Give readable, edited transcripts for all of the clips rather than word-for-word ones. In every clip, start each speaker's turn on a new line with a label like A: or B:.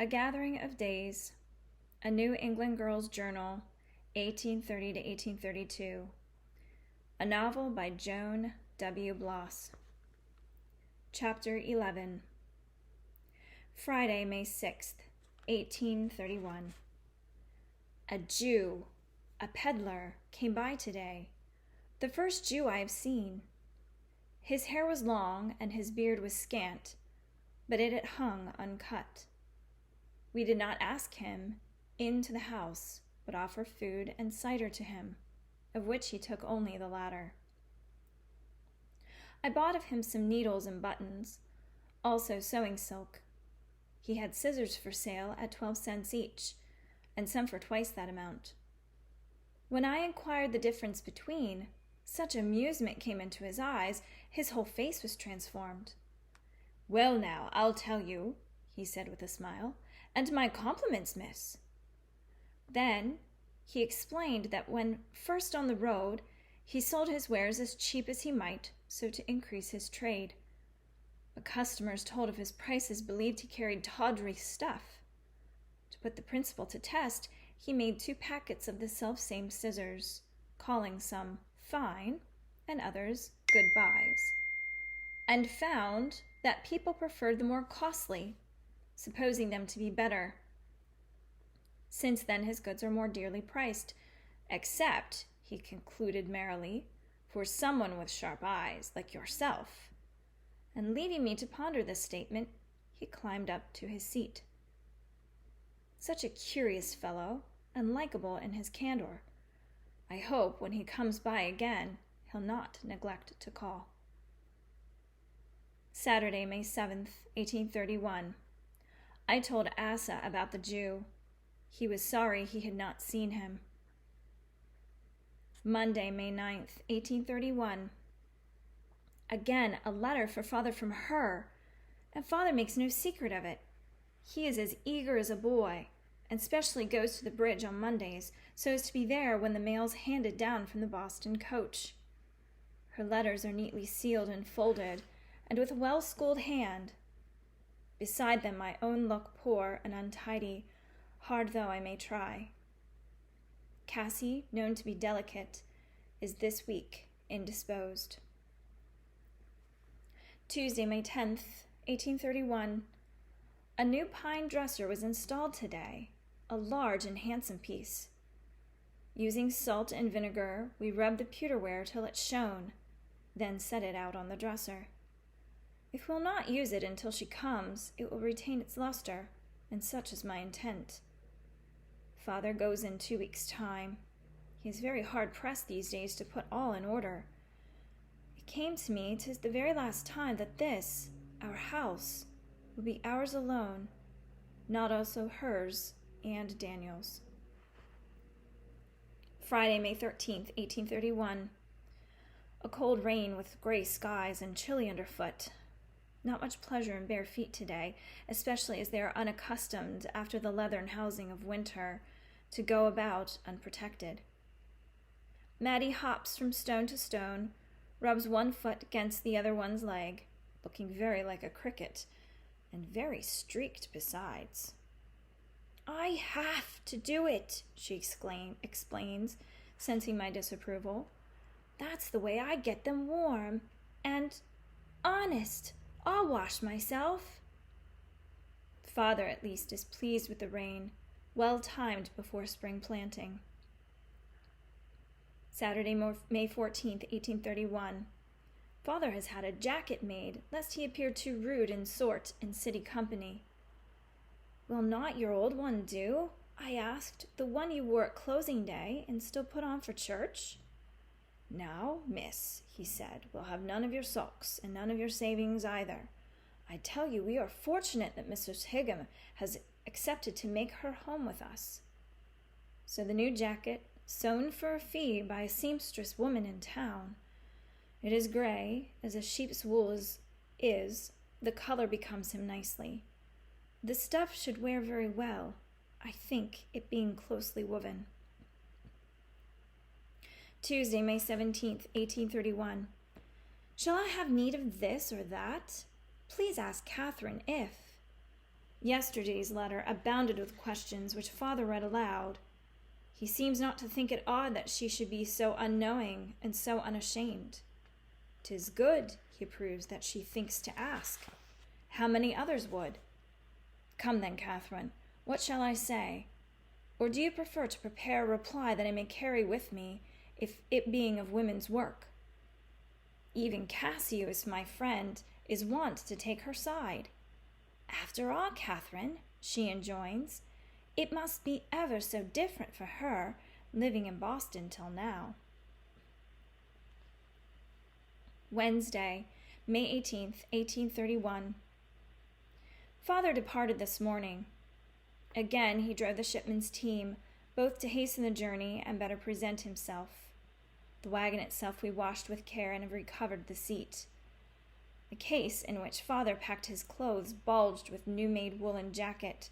A: A Gathering of Days, A New England Girl's Journal, 1830 to 1832. A novel by Joan W. Bloss. Chapter 11. Friday, May 6th, 1831. A Jew, a peddler, came by today, the first Jew I have seen. His hair was long and his beard was scant, but it had hung uncut. We did not ask him into the house, but offered food and cider to him, of which he took only the latter. I bought of him some needles and buttons, also sewing silk. He had scissors for sale at 12 cents each, and some for twice that amount. When I inquired the difference between, such amusement came into his eyes, his whole face was transformed. "Well now, I'll tell you," he said with a smile, "and my compliments, miss." Then he explained that when first on the road, he sold his wares as cheap as he might, so to increase his trade. But customers told of his prices believed he carried tawdry stuff. To put the principle to test, he made 2 packets of the self-same scissors, calling some fine and others good buys, and found that people preferred the more costly, supposing them to be better. Since then his goods are more dearly priced, except, he concluded merrily, for someone with sharp eyes like yourself. And leaving me to ponder this statement, he climbed up to his seat. Such a curious fellow, and likable in his candor. I hope when he comes by again, he'll not neglect to call. Saturday, May 7th, 1831. I told Asa about the Jew. He was sorry he had not seen him. Monday, May 9th, 1831. Again, a letter for Father from her, and Father makes no secret of it. He is as eager as a boy, and specially goes to the bridge on Mondays, so as to be there when the mail's handed down from the Boston coach. Her letters are neatly sealed and folded, and with a well-schooled hand. Beside them my own look poor and untidy, hard though I may try. Cassie, known to be delicate, is this week indisposed. Tuesday, May 10th, 1831. A new pine dresser was installed today, a large and handsome piece. Using salt and vinegar, we rubbed the pewterware till it shone, then set it out on the dresser. If we'll not use it until she comes, it will retain its luster, and such is my intent. Father goes in 2 weeks' time. He is very hard-pressed these days to put all in order. It came to me 'tis the very last time that this, our house, will be ours alone, not also hers and Daniel's. Friday, May 13th, 1831. A cold rain with gray skies and chilly underfoot. Not much pleasure in bare feet today, especially as they are unaccustomed, after the leathern housing of winter, to go about unprotected. Maddie hops from stone to stone, rubs one foot against the other one's leg, looking very like a cricket, and very streaked besides. "I have to do it," she explains, sensing my disapproval. "That's the way I get them warm, and, honest, I'll wash myself." Father, at least, is pleased with the rain, well timed before spring planting. Saturday, May 14th, 1831. Father has had a jacket made, lest he appear too rude and sort in city company. "Will not your old one do?" I asked, "the one you wore at closing day, and still put on for church?" "Now, miss," he said, "we'll have none of your sulks, and none of your savings either. I tell you we are fortunate that Mrs. Higham has accepted to make her home with us." So the new jacket, sewn for a fee by a seamstress woman in town. It is gray, as a sheep's wool is. The color becomes him nicely. The stuff should wear very well, I think, it being closely woven. Tuesday, May 17th, 1831. Shall I have need of this or that? Please ask Catherine if. Yesterday's letter abounded with questions which father read aloud. He seems not to think it odd that she should be so unknowing and so unashamed. 'Tis good, he approves, that she thinks to ask. How many others would? Come then, Catherine, what shall I say? Or do you prefer to prepare a reply that I may carry with me, if it being of women's work? Even Cassius, my friend, is wont to take her side. After all, Catherine, she enjoins, it must be ever so different for her, living in Boston till now. Wednesday, May 18th, 1831. Father departed this morning. Again he drove the shipman's team, both to hasten the journey and better present himself. The wagon itself we washed with care and have recovered the seat. The case in which father packed his clothes bulged with new-made woolen jacket,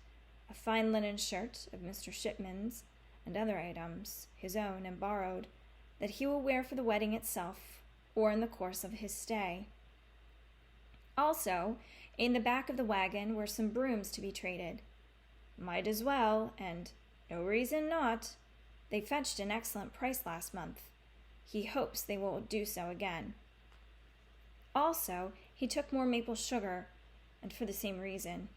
A: a fine linen shirt of Mr. Shipman's, and other items, his own and borrowed, that he will wear for the wedding itself, or in the course of his stay. Also, in the back of the wagon were some brooms to be traded. Might as well, and no reason not. They fetched an excellent price last month. He hopes they will do so again. Also, he took more maple sugar, and for the same reason.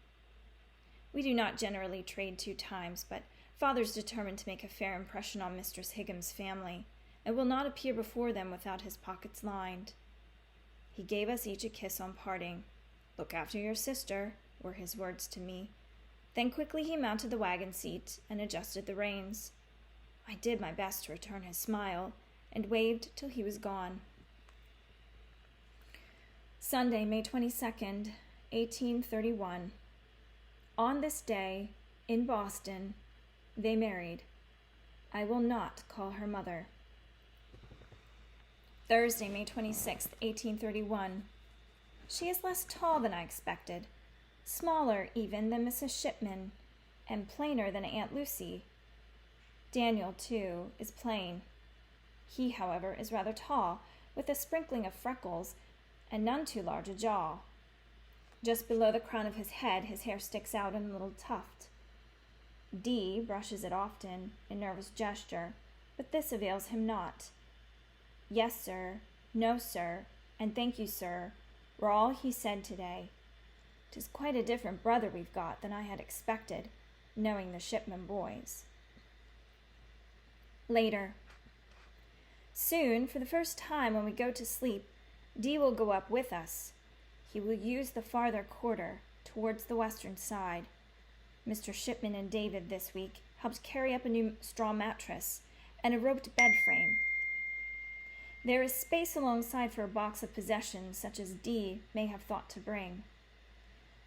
A: We do not generally trade 2 times, but father's determined to make a fair impression on Mistress Higgum's family, and will not appear before them without his pockets lined. He gave us each a kiss on parting. Look after your sister, were his words to me. Then quickly he mounted the wagon seat and adjusted the reins. I did my best to return his smile, and waved till he was gone. Sunday, May 22nd, 1831. On this day, in Boston, they married. I will not call her mother. Thursday, May 26th, 1831. She is less tall than I expected, smaller even than Mrs. Shipman, and plainer than Aunt Lucy. Daniel, too, is plain. He, however, is rather tall, with a sprinkling of freckles, and none too large a jaw. Just below the crown of his head, his hair sticks out in a little tuft. D brushes it often, in nervous gesture, but this avails him not. Yes, sir, no, sir, and thank you, sir, were all he said today. 'Tis quite a different brother we've got than I had expected, knowing the Shipman boys. Later. Soon, for the first time when we go to sleep, D will go up with us. He will use the farther quarter, towards the western side. Mr. Shipman and David this week helped carry up a new straw mattress and a roped bed frame. There is space alongside for a box of possessions such as D may have thought to bring.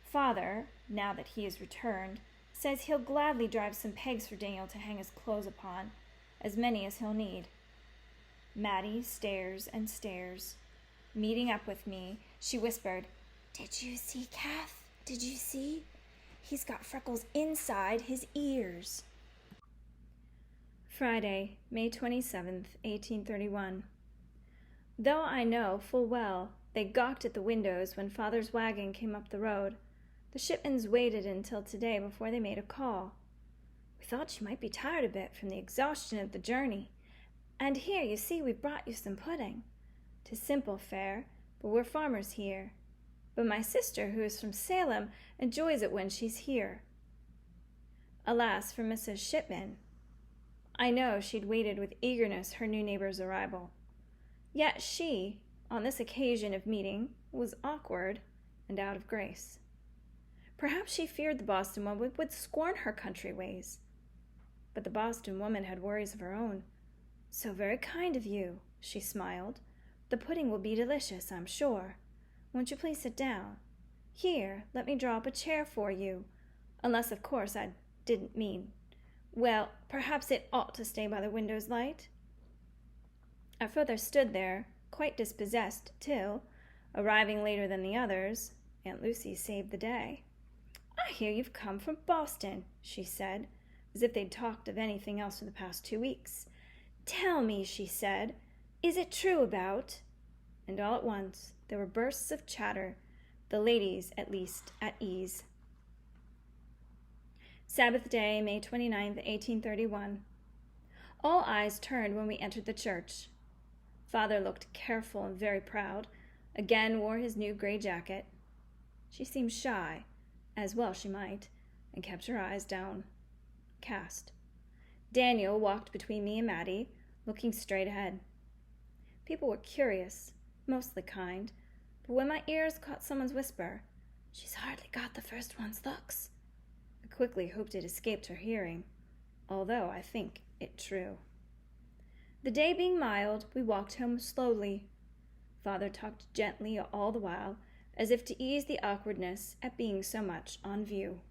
A: Father, now that he is returned, says he'll gladly drive some pegs for Daniel to hang his clothes upon, as many as he'll need. Mattie stares and stares. Meeting up with me, she whispered, "Did you see, Kath? Did you see? He's got freckles inside his ears." Friday, May 27th, 1831. Though I know full well they gawked at the windows when father's wagon came up the road, the Shipmans waited until today before they made a call. We thought you might be tired a bit from the exhaustion of the journey, and here, you see, we've brought you some pudding. 'Tis simple fare, but we're farmers here. But my sister, who is from Salem, enjoys it when she's here. Alas for Mrs. Shipman. I know she'd waited with eagerness her new neighbor's arrival. Yet she, on this occasion of meeting, was awkward and out of grace. Perhaps she feared the Boston woman would scorn her country ways. But the Boston woman had worries of her own. "So very kind of you," she smiled. "The pudding will be delicious, I'm sure. Won't you please sit down? Here, let me draw up a chair for you. Unless, of course, I didn't mean. Well, perhaps it ought to stay by the window's light." Our father stood there, quite dispossessed, till, arriving later than the others, Aunt Lucy saved the day. "I hear you've come from Boston," she said, as if they'd talked of anything else for the past 2 weeks. "Tell me," she said, "is it true about—" And all at once there were bursts of chatter, the ladies, at least, at ease. Sabbath day, May 29th, 1831. All eyes turned when we entered the church. Father looked careful and very proud, again wore his new gray jacket. She seemed shy, as well she might, and kept her eyes downcast. Daniel walked between me and Maddie, looking straight ahead. People were curious, mostly kind, but when my ears caught someone's whisper, "She's hardly got the first one's looks," I quickly hoped it escaped her hearing, although I think it true. The day being mild, we walked home slowly. Father talked gently all the while, as if to ease the awkwardness at being so much on view.